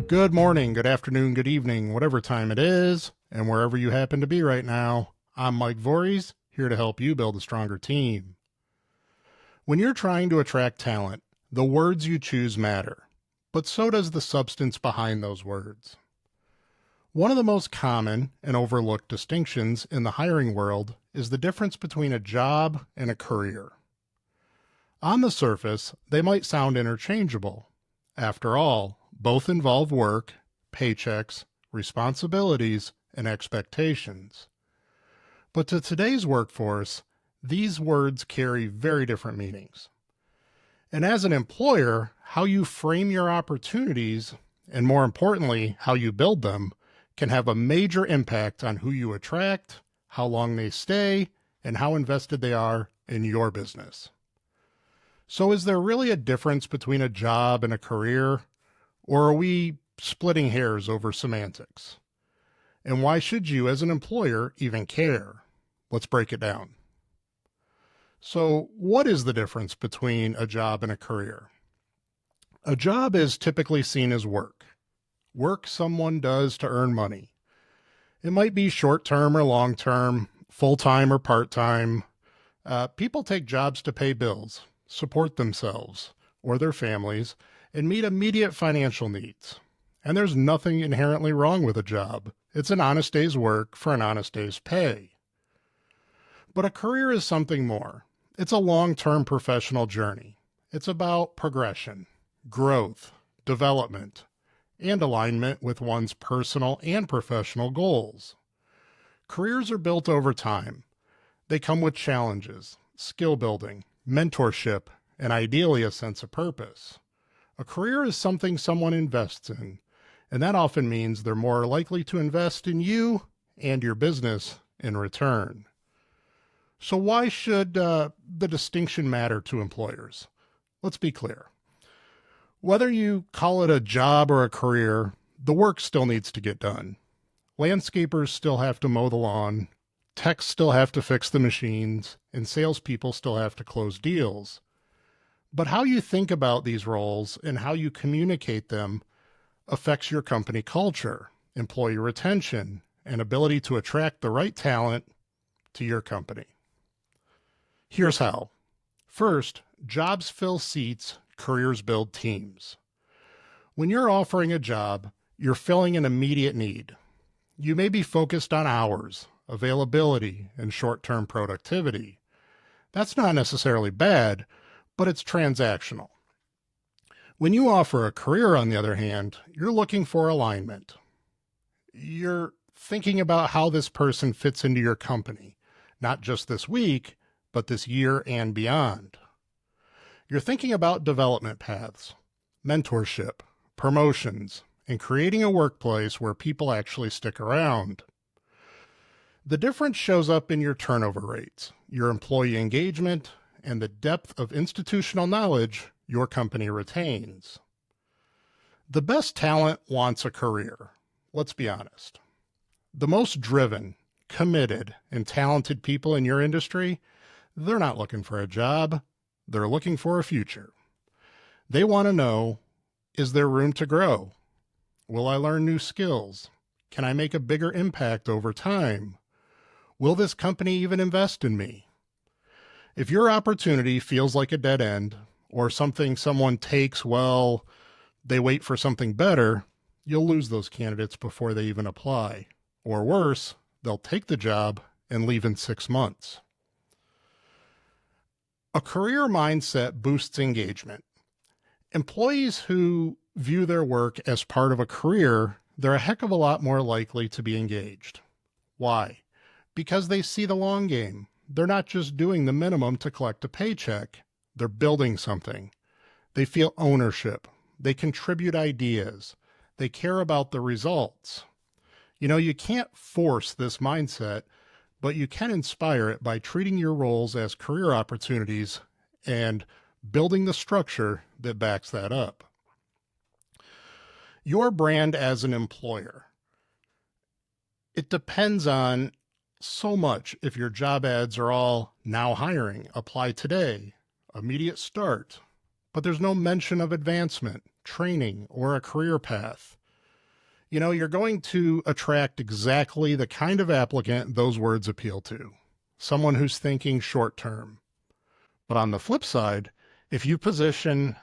Good morning, good afternoon, good evening, whatever time it is, and wherever you happen to be right now. I'm Mike Voories, here to help you build a stronger team. When you're trying to attract talent, the words you choose matter, but so does the substance behind those words. One of the most common and overlooked distinctions in the hiring world is the difference between a job and a career. On the surface, they might sound interchangeable. After all, both involve work, paychecks, responsibilities, and expectations. But to today's workforce, these words carry very different meanings. And as an employer, how you frame your opportunities, and more importantly, how you build them, can have a major impact on who you attract, how long they stay, and how invested they are in your business. So is there really a difference between a job and a career? Or are we splitting hairs over semantics? And why should you, as an employer, even care? Let's break it down. So, what is the difference between a job and a career? A job is typically seen as work someone does to earn money. It might be short-term or long-term, full-time or part-time. People take jobs to pay bills, support themselves or their families, and meet immediate financial needs. And there's nothing inherently wrong with a job. It's an honest day's work for an honest day's pay. But a career is something more. It's a long-term professional journey. It's about progression, growth, development, and alignment with one's personal and professional goals. Careers are built over time. They come with challenges, skill building, mentorship, and ideally a sense of purpose. A career is something someone invests in, and that often means they're more likely to invest in you and your business in return. So why should the distinction matter to employers? Let's be clear. Whether you call it a job or a career, the work still needs to get done. Landscapers still have to mow the lawn, techs still have to fix the machines, and salespeople still have to close deals. But how you think about these roles and how you communicate them affects your company culture, employee retention, and ability to attract the right talent to your company. Here's how. First, jobs fill seats, careers build teams. When you're offering a job, you're filling an immediate need. You may be focused on hours, availability, and short-term productivity. That's not necessarily bad, but it's transactional. When you offer a career, on the other hand, you're looking for alignment. You're thinking about how this person fits into your company, not just this week, but this year and beyond. You're thinking about development paths, mentorship, promotions, and creating a workplace where people actually stick around. The difference shows up in your turnover rates, your employee engagement, and the depth of institutional knowledge your company retains. The best talent wants a career. Let's be honest. The most driven, committed, and talented people in your industry, they're not looking for a job. They're looking for a future. They want to know, is there room to grow? Will I learn new skills? Can I make a bigger impact over time? Will this company even invest in me? If your opportunity feels like a dead end or something someone takes, well, they wait for something better, you'll lose those candidates before they even apply. Or worse, they'll take the job and leave in 6 months. A career mindset boosts engagement. Employees who view their work as part of a career, they're a heck of a lot more likely to be engaged. Why? Because they see the long game. They're not just doing the minimum to collect a paycheck. They're building something. They feel ownership. They contribute ideas. They care about the results. You can't force this mindset, but you can inspire it by treating your roles as career opportunities and building the structure that backs that up. Your brand as an employer. It depends on so much if your job ads are all now hiring, apply today, immediate start, but there's no mention of advancement, training, or a career path. You're going to attract exactly the kind of applicant those words appeal to, someone who's thinking short term. But on the flip side, if you position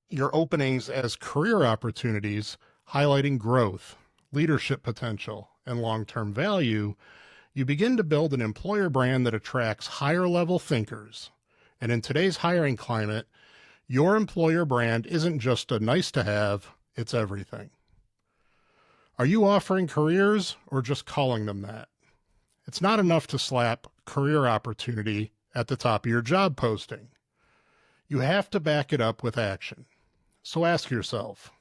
your openings as career opportunities, highlighting growth, leadership potential, and long-term value, you begin to build an employer brand that attracts higher level thinkers. And in today's hiring climate, your employer brand isn't just a nice to have, it's everything. Are you offering careers or just calling them that? It's not enough to slap career opportunity at the top of your job posting. You have to back it up with action. So ask yourself,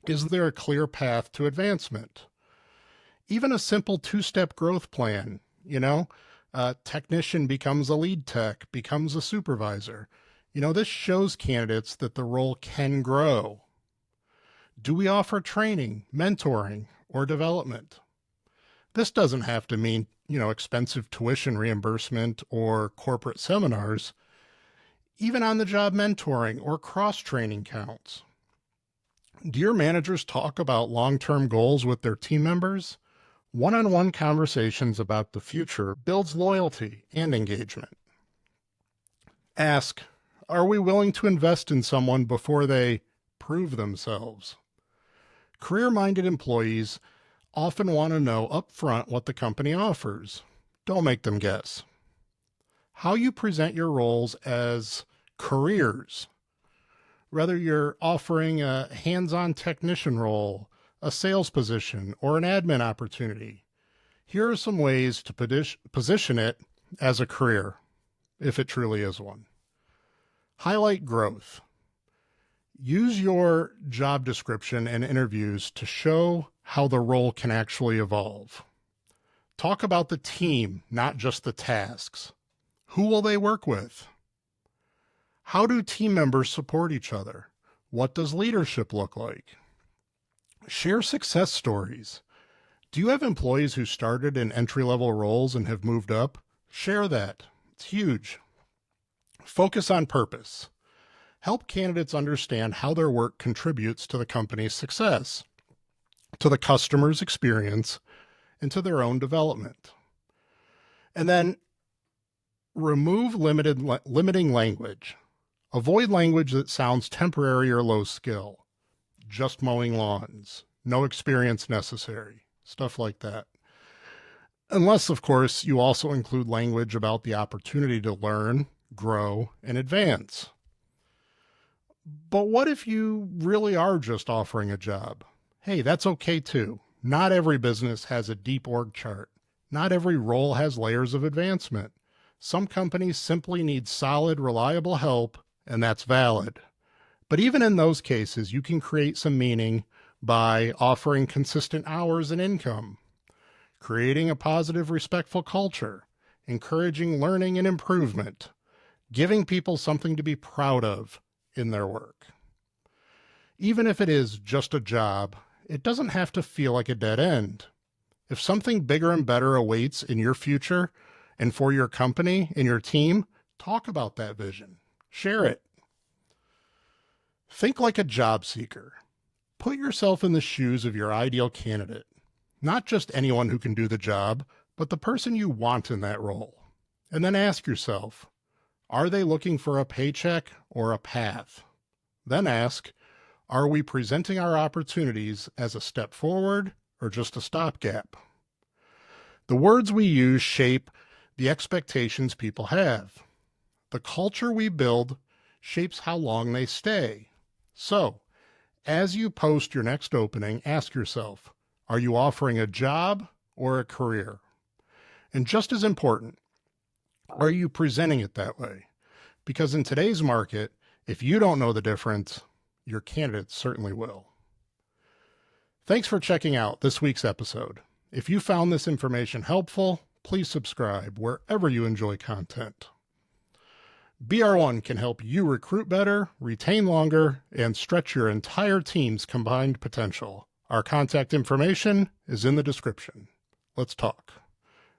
is there a clear path to advancement? Even a simple two-step growth plan, a technician becomes a lead tech, becomes a supervisor. This shows candidates that the role can grow. Do we offer training, mentoring, or development? This doesn't have to mean, expensive tuition reimbursement or corporate seminars. Even on-the-job mentoring or cross-training counts. Do your managers talk about long-term goals with their team members? One-on-one conversations about the future builds loyalty and engagement. Ask, are we willing to invest in someone before they prove themselves? Career-minded employees often want to know upfront what the company offers. Don't make them guess. How you present your roles as careers, whether you're offering a hands-on technician role, a sales position, or an admin opportunity. Here are some ways to position it as a career, if it truly is one. Highlight growth. Use your job description and interviews to show how the role can actually evolve. Talk about the team, not just the tasks. Who will they work with? How do team members support each other? What does leadership look like? Share success stories. Do you have employees who started in entry-level roles and have moved up? Share that. It's huge. Focus on purpose. Help candidates understand how their work contributes to the company's success, to the customer's experience, and to their own development. And then remove limiting language. Avoid language that sounds temporary or low skill. Just mowing lawns, no experience necessary, stuff like that. Unless, of course, you also include language about the opportunity to learn, grow, and advance. But what if you really are just offering a job? Hey, that's okay too. Not every business has a deep org chart. Not every role has layers of advancement. Some companies simply need solid, reliable help, and that's valid. But even in those cases, you can create some meaning by offering consistent hours and income, creating a positive, respectful culture, encouraging learning and improvement, giving people something to be proud of in their work. Even if it is just a job, it doesn't have to feel like a dead end. If something bigger and better awaits in your future and for your company and your team, talk about that vision. Share it. Think like a job seeker. Put yourself in the shoes of your ideal candidate. Not just anyone who can do the job, but the person you want in that role. And then ask yourself, are they looking for a paycheck or a path? Then ask, are we presenting our opportunities as a step forward or just a stopgap? The words we use shape the expectations people have. The culture we build shapes how long they stay. So, as you post your next opening, ask yourself, are you offering a job or a career? And just as important, are you presenting it that way? Because in today's market, if you don't know the difference, your candidates certainly will. Thanks for checking out this week's episode. If you found this information helpful, please subscribe wherever you enjoy content. BR1 can help you recruit better, retain longer, and stretch your entire team's combined potential. Our contact information is in the description. Let's talk.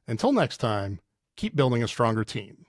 Until next time, keep building a stronger team.